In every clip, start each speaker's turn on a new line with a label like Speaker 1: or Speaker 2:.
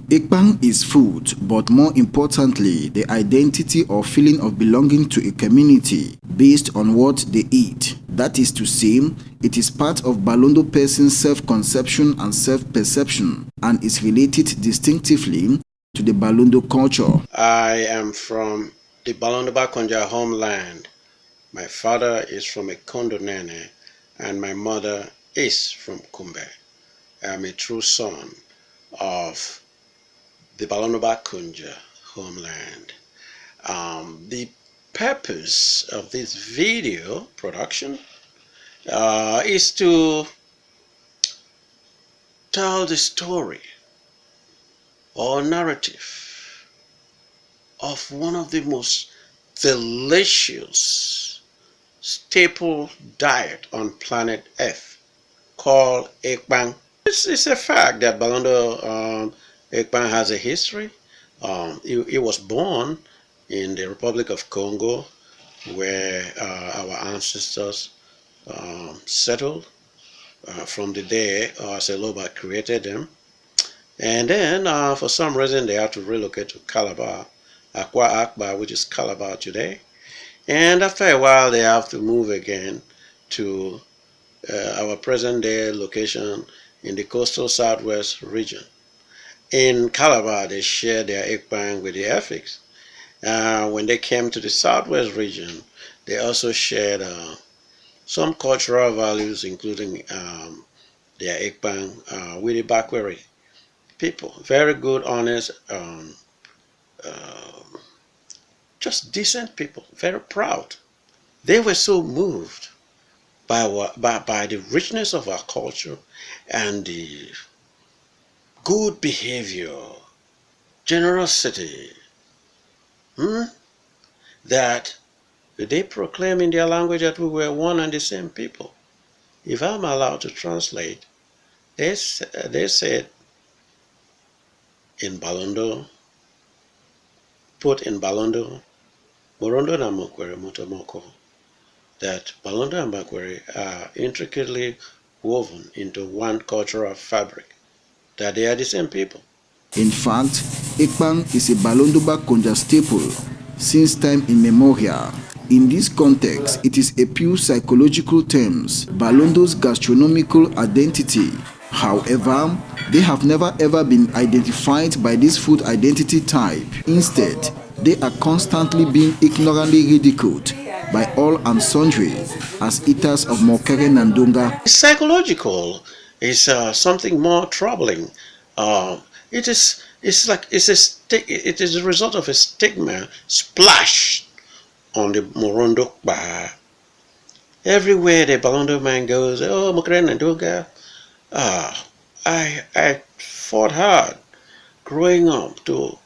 Speaker 1: Ekpang is food, but more importantly, the identity or feeling of belonging to a community based on what they eat. That is to say, it is part of Balondo person's self-conception and self-perception and is related distinctively to the Balondo culture.
Speaker 2: I am from the Balondo Bakonja homeland. My father is from Ekondonene and my mother is from Kumbe. I am a true son of the Balondo Bakonja homeland. The purpose of this video production is to tell the story or narrative of one of the most delicious staple diet on planet Earth called Ekpang. It's a fact that Balondo Ekpang has a history. It was born in the Republic of Congo, where our ancestors settled. From the day Seloba created them. And then for some reason they had to relocate to Calabar, Akwa Akbar, which is Calabar today. And after a while they have to move again to our present day location in the coastal southwest region. In Calabar they shared their Ekpang with the Effiks. When they came to the southwest region, they also shared some cultural values, including their Ekpang with the Bakweri people. Very good, honest, just decent people, very proud. They were so moved by the richness of our culture and the good behavior, generosity, that they proclaim in their language that we were one and the same people. If I'm allowed to translate, they said in Balondo, put in Balondo, Morondo na Mokwere Motomoko, that Balondo and Bakweri are intricately woven into one cultural fabric, that they are the same people.
Speaker 1: In fact, Ekpang is a Balondoba Konja staple since time immemorial. In this context, it is a pure psychological terms, Balondo's gastronomical identity. However, they have never ever been identified by this food identity type. Instead, they are constantly being ignorantly ridiculed by all and sundry as eaters of Mokere Nandunga.
Speaker 2: Psychological is something more troubling. It is a result of a stigma splashed on the Morondo Bar. Everywhere the Balondo man goes, oh, Mokere Nandunga. I fought hard growing up to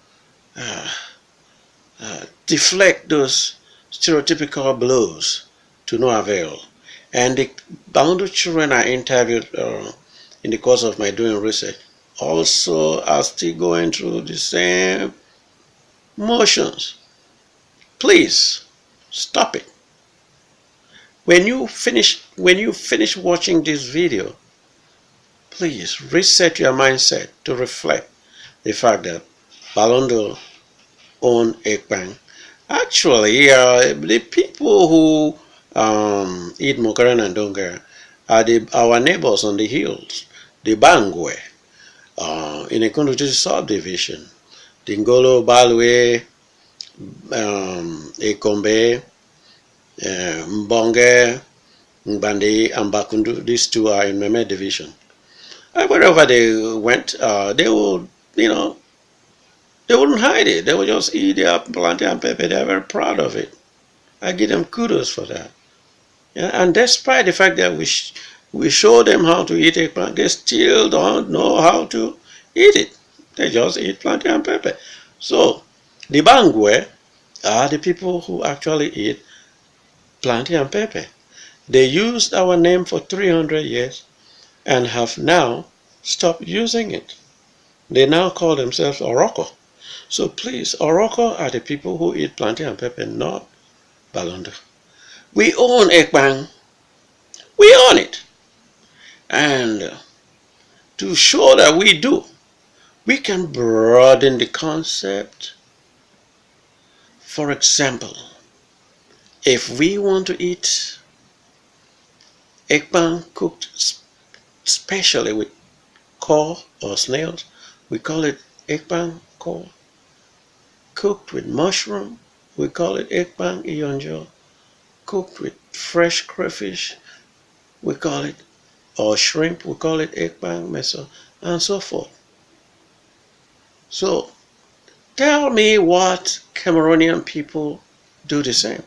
Speaker 2: deflect those stereotypical blows to no avail. And the Balondo children I interviewed in the course of my doing research also are still going through the same motions. Please stop it. When you finish watching this video, please reset your mindset to reflect the fact that Balondo own Ekpang. Actually, the people who eat Mokere and Donga are our neighbors on the hills, the Bangwe, in a Konduti subdivision, the Ngolo, Balwe, Ekombe, Mbonge, Mbandi, and Bakundu. These two are in Meme division. And wherever they went, they would, they wouldn't hide it. They would just eat their plantain pepper. They're very proud of it. I give them kudos for that. Yeah, and despite the fact that we show them how to eat eggplant, they still don't know how to eat it. They just eat plantain pepper. So the Bangwe are the people who actually eat plantain pepper. They used our name for 300 years and have now stopped using it. They now call themselves Oroko. So please, Oroko are the people who eat plantain pepper, not Balondo. We own Ekpang. We own it. And to show that we do, We can broaden the concept. For example, if we want to eat ekpang cooked specially with core or snails, we call it ekpang core. Cooked with mushroom, we call it ekpang iyonjo. Cooked with fresh crayfish, we call it, or shrimp, we call it ekpang meso, and so forth. So tell me what Cameroonian people do the same,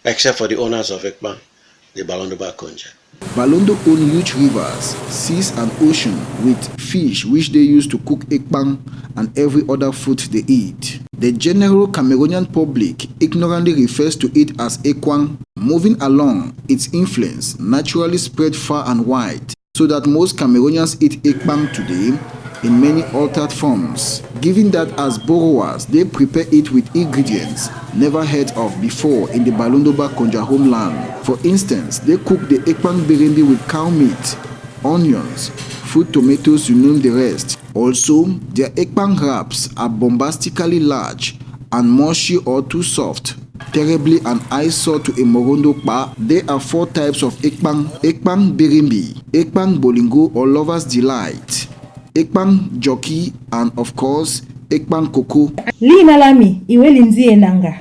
Speaker 2: except for the owners of ekpang, the Balondoba Konja.
Speaker 1: Balondo own huge rivers, seas and ocean with fish which they use to cook ekpang and every other food they eat. The general Cameroonian public ignorantly refers to it as ekwang. Moving along, its influence naturally spread far and wide, so that most Cameroonians eat ekpang today in many altered forms, given that as borrowers they prepare it with ingredients never heard of before in the Balondoba Konja homeland. For instance, they cook the ekpang birimbi with cow meat, onions, fruit tomatoes to name the rest. Also, their ekpang wraps are bombastically large and mushy or too soft, terribly an eyesore to a Morondo pa. There are 4 types of ekpang: ekpang birimbi, ekpang bolingo or lover's delight, ekpang jockey, and of course ekpang cocoa.
Speaker 3: Lina Lami, Iwelinzi Enanga.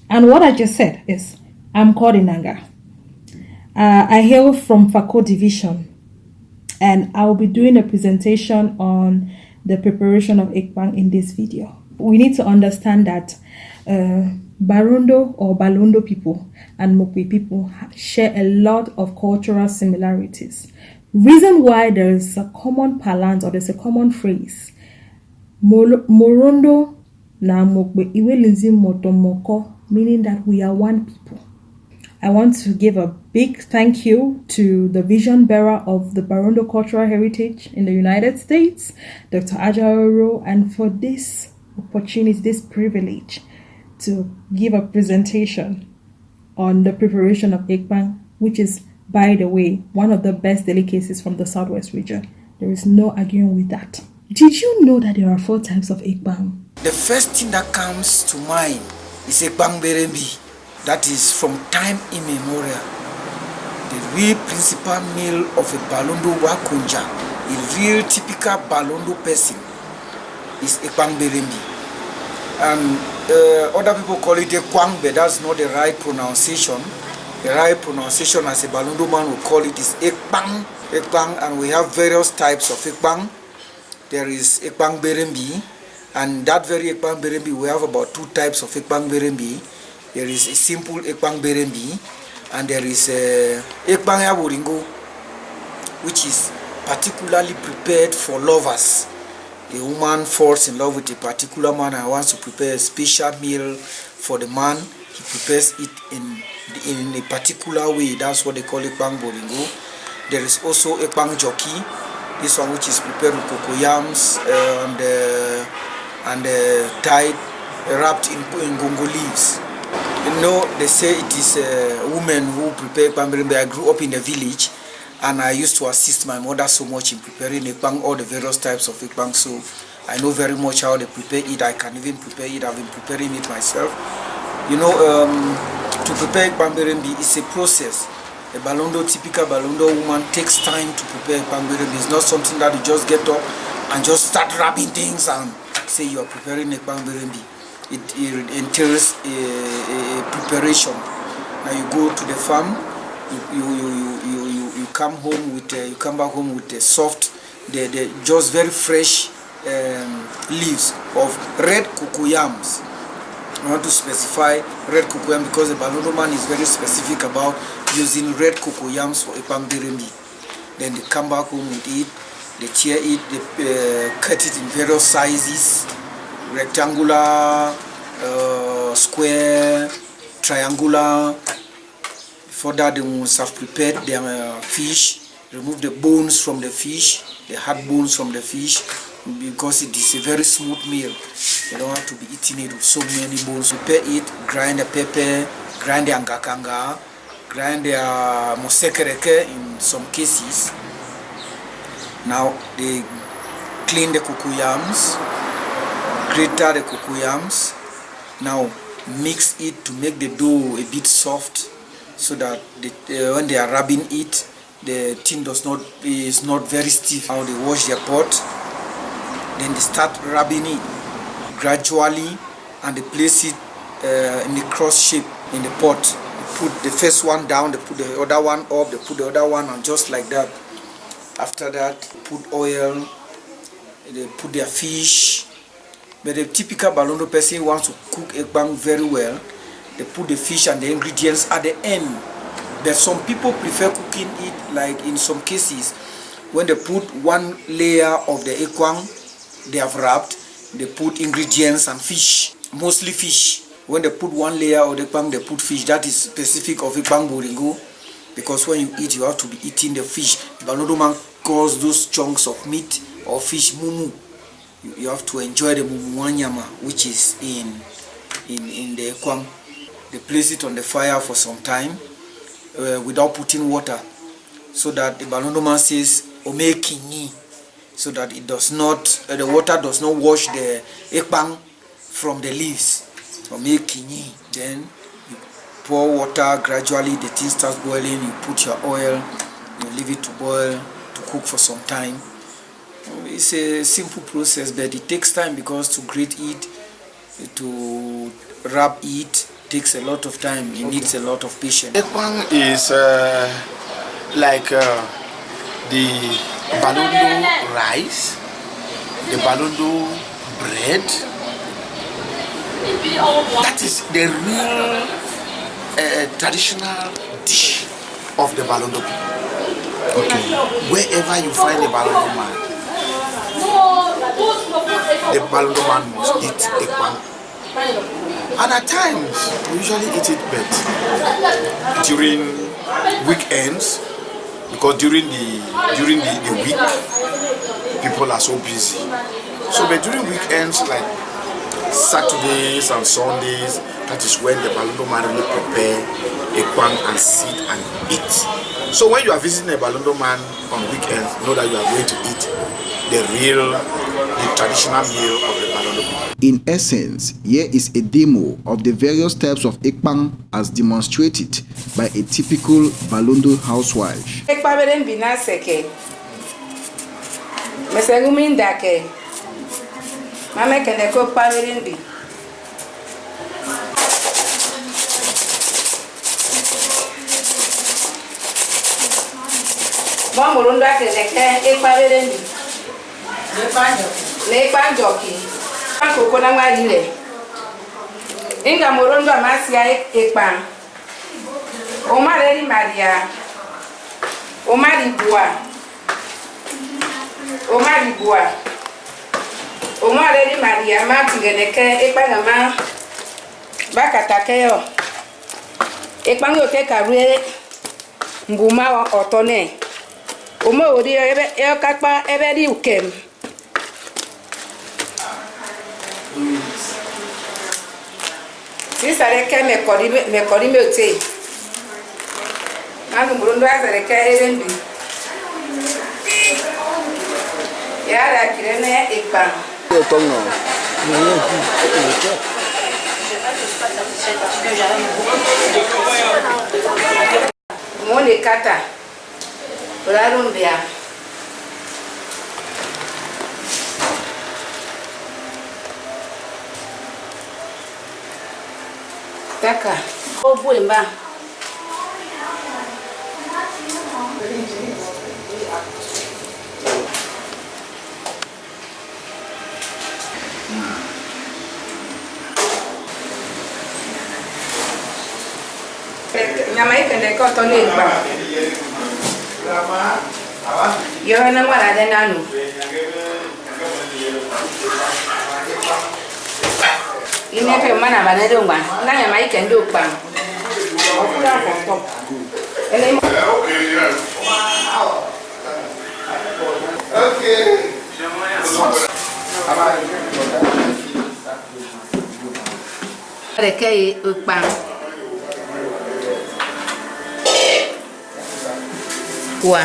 Speaker 3: And what I just said is, I'm called Enanga. I hail from Fako Division, and I will be doing a presentation on the preparation of ekpang in this video. We need to understand that Barondo or Balondo people and Mokwe people share a lot of cultural similarities. Reason why there is a common parlance or there's a common phrase, Morondo na Mokwe Iwelinzi Motomoko, meaning that we are one people. I want to give a big thank you to the vision bearer of the Barondo Cultural Heritage in the United States, Dr. Ajaoro, and for this opportunity, this privilege to give a presentation on the preparation of ekpang, which is, by the way, one of the best delicacies from the Southwest region. There is no arguing with that. Did you know that there are 4 types of ekpang?
Speaker 4: The first thing that comes to mind is ekpang berembi. That is from time immemorial. The real principal meal of a Balondo Wakunja, a real typical Balondo person, is ekpang berembi. And other people call it ekwang, but that's not the right pronunciation. The right pronunciation, as a Balondo man will call it, is ekpang. Ekpang, and we have various types of ekpang. There is ekpang berembi, and that very ekpang berembi, we have about 2 types of ekpang berembi. There is a simple ekpang berembi, and there is ekpang yaburingo, which is particularly prepared for lovers. A woman falls in love with a particular man and wants to prepare a special meal for the man. He prepares it in a particular way. That's what they call ekpang bolingo. There is also ekpang jockey, this one which is prepared with cocoyams and tied, wrapped in gongo leaves. You know, they say it is women who prepare ekpang berembi. I grew up in the village, and I used to assist my mother so much in preparing ekpang, all the various types of ekpang. So I know very much how they prepare it. I can even prepare it. I've been preparing it myself. You know, to prepare ekpang berembi is a process. A Balondo, typical Balondo woman takes time to prepare ekpang berembi. It's not something that you just get up and just start wrapping things and say you are preparing ekpang berembi. It entails a preparation. Now you go to the farm, you come home with you come back home with the soft, the just very fresh leaves of red cocoyams. I want to specify red cocoyam because the Balondo man is very specific about using red cocoyams for ekpang berembi. Then they come back home with it, they tear it, they cut it in various sizes. Rectangular, square, triangular. For that, they must have prepared their fish, remove the bones from the fish, the hard bones from the fish, because it is a very smooth meal. You don't have to be eating it with so many bones. Prepare it, grind the pepper, grind the angakanga, grind the mosekereke in some cases. Now they clean the cocoyams, grater the cocoyams. Now mix it to make the dough a bit soft, so that when they are rubbing it, the thing is not very stiff. Now they wash their pot, then they start rubbing it gradually, and they place it in the cross shape in the pot. They put the first one down, they put the other one up, they put the other one on, just like that. After that, put oil, they put their fish. But the typical Balondo person wants to cook ekpang very well. They put the fish and the ingredients at the end. But some people prefer cooking it like in some cases, when they put one layer of the ekpang they have wrapped, they put ingredients and fish, mostly fish. When they put one layer of the ekpang, they put fish. That is specific of ekpang boringo, because when you eat, you have to be eating the fish. Balondo man calls those chunks of meat or fish mumu. You have to enjoy the mumuanyama, which is in the ekpang. They place it on the fire for some time without putting water, so that the Balondo man says omekinyi, so that it does not the water does not wash the ekpang from the leaves. Omekinyi. Then you pour water gradually. The thing starts boiling. You put your oil. You leave it to boil, to cook for some time. It's a simple process, but it takes time, because to grate it, to wrap it, takes a lot of time. It needs a lot of patience.
Speaker 5: Ekpang is like the Balondo rice, the Balondo bread. That is the real traditional dish of the Balondo people. Okay. Wherever you find a Balondo man, the Balondo man must eat ekpang. And at times, we usually eat it but during weekends, because during the week, people are so busy. So, but during weekends, like Saturdays and Sundays, that is when the Balondo man really prepare ekpang and sit and eat. So when you are visiting a Balondo man on weekends, know that you are going to eat the traditional meal of the Balondo people.
Speaker 1: In essence, here is a demo of the various types of ekpang as demonstrated by a typical Balondo housewife.
Speaker 6: Ekpang bina seke. Mesengumin dake. Mama kende ko pawerin bi. Bon murundo akende ke ekpawerin bi. Ekpang joki. Koko na ngari le. Inga murundo amasia ekpang. Omare ri Maria. Omari bua. Omari bua. Omare ri Maria ma tingene ke ekpang ma bakata ke yo. Ekpang yo ke karue mbuma otone. Omo ori e kakpa ebe ri ukem. Si sare ke me kori me ote. Anu murundo asare ke erendi. Yara kirene ekpang. Mone kata. Olarumbia. Taka. Obuemba. Nyama ikende koto nemba. Yo na ngwala de nanu. Ine pe mana bana de ngwa. Na nyama ikende okpa. Okura ko. Ele okay. Rekei okpa. Kwa.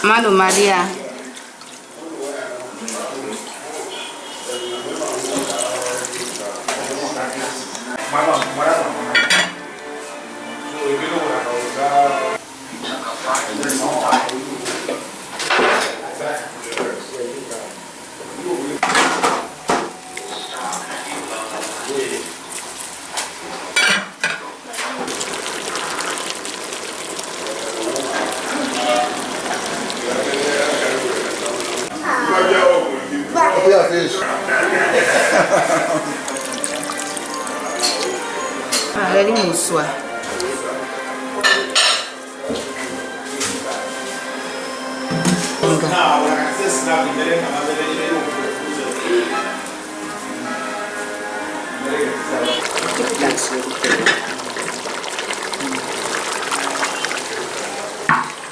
Speaker 6: Mano Maria. Ready muswa.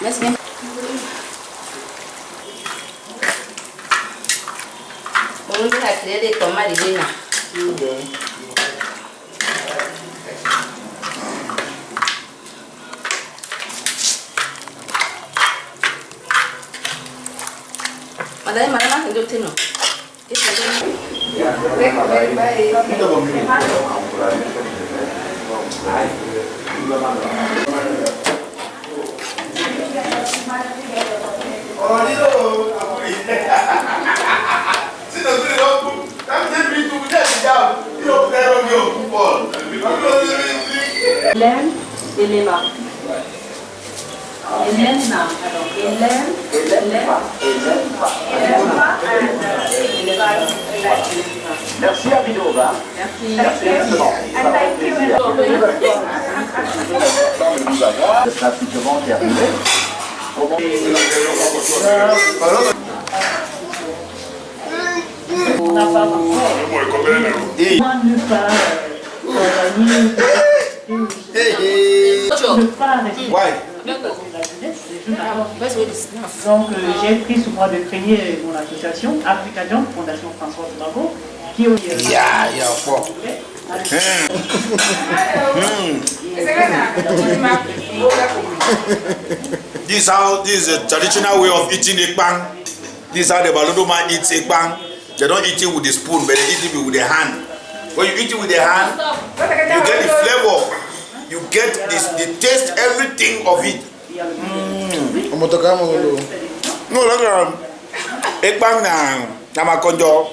Speaker 6: Let's get Uno la cree de tomar y llena. Madame, madame, ¿dónde está no?
Speaker 7: Hélène et Léma. Hélène, alors Hélène,
Speaker 8: Merci à Vidova. Merci. Ce sera pratiquement terminé.
Speaker 7: on n'a pas donc j'ai pris sur moi de créer mon association Africadion, Fondation François Tobago, qui
Speaker 5: This is a traditional way of eating ekpang. This is how the Balondo man eats ekpang. They don't eat it with the spoon, but they eat it with their hand. When you eat it with the hand, you get the flavor, you get the taste, everything of it. No, look, ekpang na makonjo.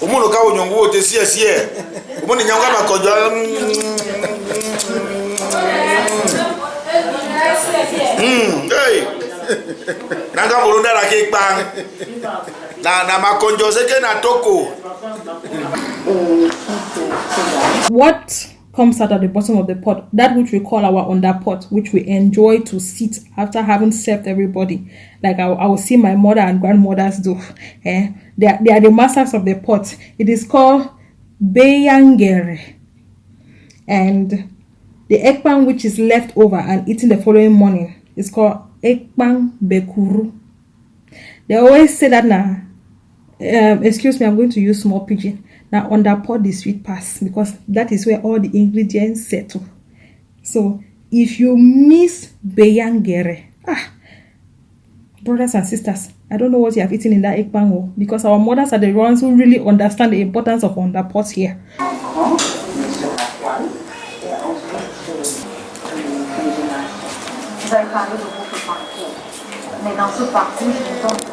Speaker 5: Umuno ka onyongo te sie. Umuni nyanga makonjo. Hey. Nanga mulunda la ekpang. Na makonjo seke na toko.
Speaker 3: What comes out at the bottom of the pot, that which we call our underpot, which we enjoy to sit after having served everybody, like I will see my mother and grandmothers do. They are the masters of the pot. It is called beyangere, and the ekpang which is left over and eaten the following morning is called ekpang bekuru. They always say that now. Excuse me, I'm going to use small pidgin. Now underpot the sweet pass, because that is where all the ingredients settle. So if you miss beyangere, brothers and sisters, I don't know what you have eaten in that ekpang, because our mothers are the ones who really understand the importance of underpot here.
Speaker 7: Vous avez parlé de votre parcours, mais dans ce parcours, je vous entends.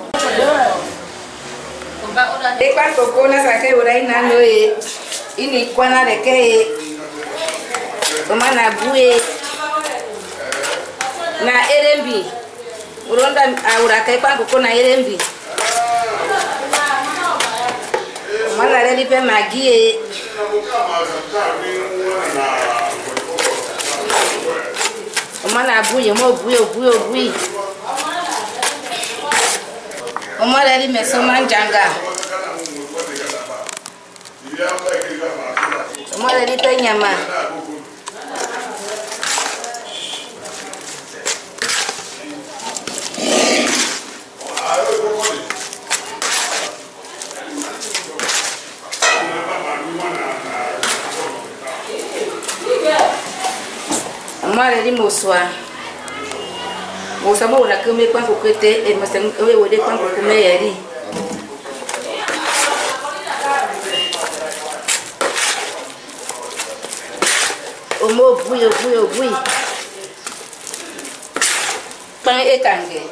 Speaker 6: Ekpang koko na sake urai na noe. Ini kwana reke. Omana bue. Na erembi. Uronda aura ekpang koko na erembi. Omana reli pe magie. Omana buye mo buye. Omana reli meso manjanga. Omana reli pe nyama. Omana reli moswa. Osama una kome kwa kokete e masang we wode kwa kokome yari. Omo bui. Pang ekange.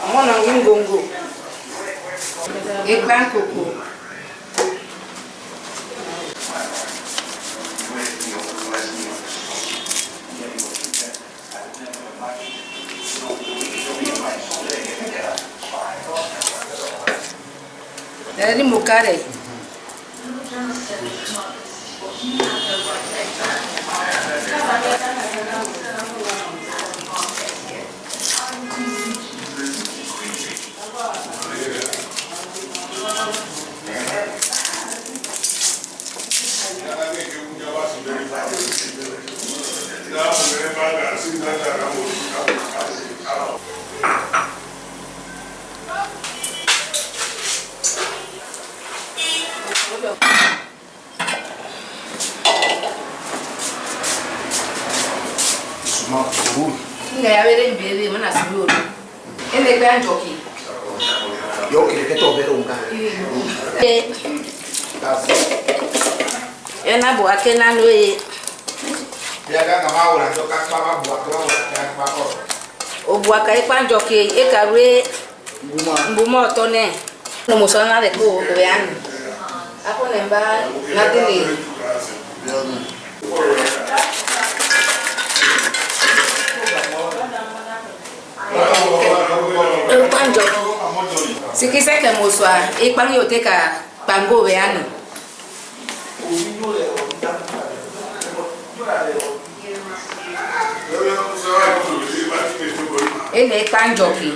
Speaker 6: Amo na ngongo. Ekpang koko. Dari mukare. Nggak ada yang beli mana sebelum. Ini kan joki.
Speaker 5: Joki kita berungkah.
Speaker 6: Enak buat kenan we.
Speaker 5: Dia kan mau lah, jok apa buat kau lah, apa.
Speaker 6: O buat kai pan joki, karwe buma tone. Nomo sana de ko wean. Aku nembak nanti ni. Panjo. Si kisa ke moswa, Ekpang yote ka pango weani. Ene Ekpang joki.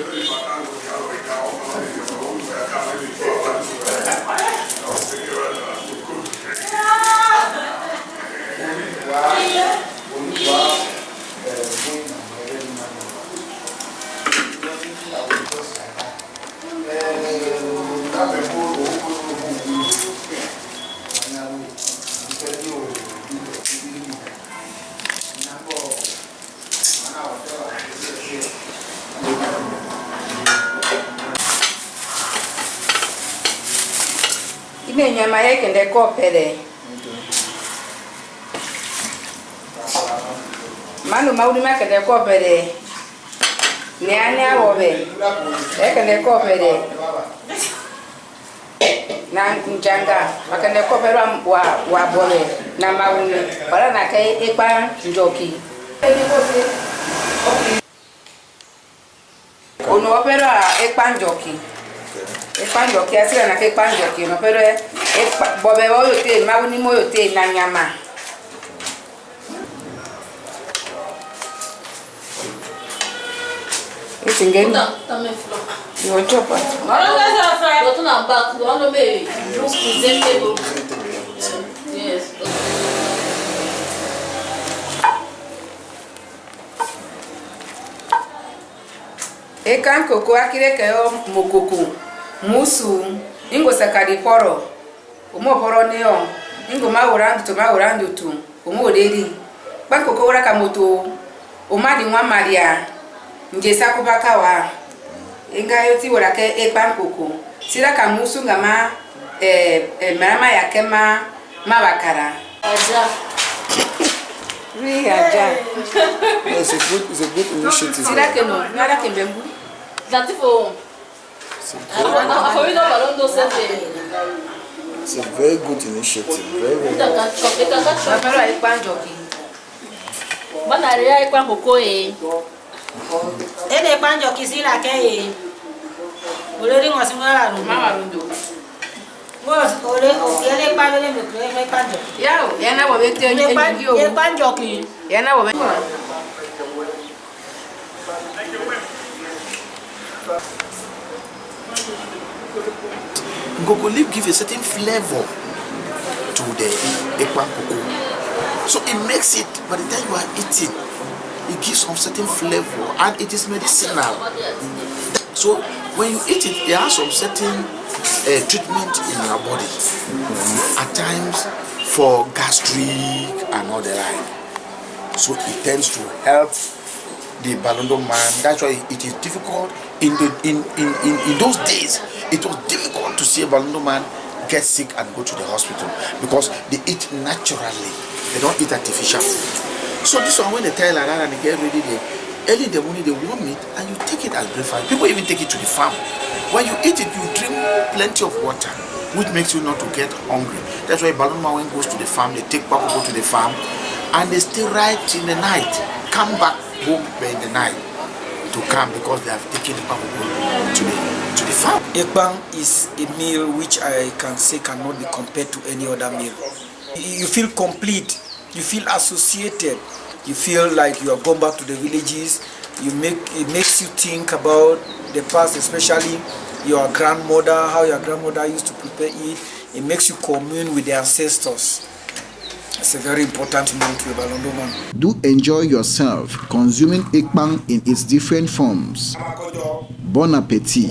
Speaker 6: Ine nyama yake nde kopere. Manu maudi make nde kopere. Nyanya wobe. Yake nde kopere. Na njanga makende kopere wa bole na mauni. Para na kai Ekpang joki. Ono opera Ekpang joki. Ekpang joki asira na Ekpang joki no pero bobe oyote mauni moyote na nyama. Itingeni. You chop it.
Speaker 9: Go to back. You want to make presentable. Yes.
Speaker 6: Ekan koko akire kayo mokoko. Musu ingo sakari poro. Umo poro neo. Ingo maurandu tu. Umo odedi. Ban koko ora kamoto. Umadi nwa Maria. Njesa kubaka wa. Inga yoti ora ke Ekpang koko. Sira ka musu ngama mama yake mabakara.
Speaker 9: Aja.
Speaker 6: Really aja.
Speaker 5: It's a good initiative.
Speaker 6: Sira ke no, ngara ke mbembu.
Speaker 9: Latifo.
Speaker 5: It's a very good initiative. Very.
Speaker 6: Mapero Ekpang joki.
Speaker 9: Bana ria Ekpang koko e.
Speaker 10: Ede Ekpang joki sila ke e. Olori ngosi ngara ru.
Speaker 6: Mama rundo.
Speaker 10: Ole ele Ekpang le me Ekpang joki.
Speaker 6: Yao, yana wabete enjio.
Speaker 10: Ekpang joki.
Speaker 6: Yana wabete.
Speaker 5: Ngoko leaf give a certain flavor to the Ekpang koko. So it makes it, by the time you are eating, it gives some certain flavor and it is medicinal. So when you eat it, it has some certain treatment in your body. At times for gastric and all the like. so it tends to help the Balondo man. That's why it is difficult in those days. It was difficult to see a Balondo man get sick and go to the hospital because they eat naturally. They don't eat artificial food. So this one, when they tell like that and they get ready, early in the morning they warm it and you take it as breakfast. People even take it to the farm. When you eat it, you drink plenty of water, which makes you not to get hungry. That's why Balondo man, when goes to the farm, they take Papa go to the farm and they stay right in the night, come back home in the night to come because they have taken the Papa to the farm.
Speaker 4: Ekpang is a meal which I can say cannot be compared to any other meal. You feel complete, you feel associated, you feel like you have gone back to the villages. It makes you think about the past, especially your grandmother, how your grandmother used to prepare it. It makes you commune with the ancestors. It's a very important meal to a Balondo man.
Speaker 1: Do enjoy yourself consuming ekpang in its different forms. Bon appetit.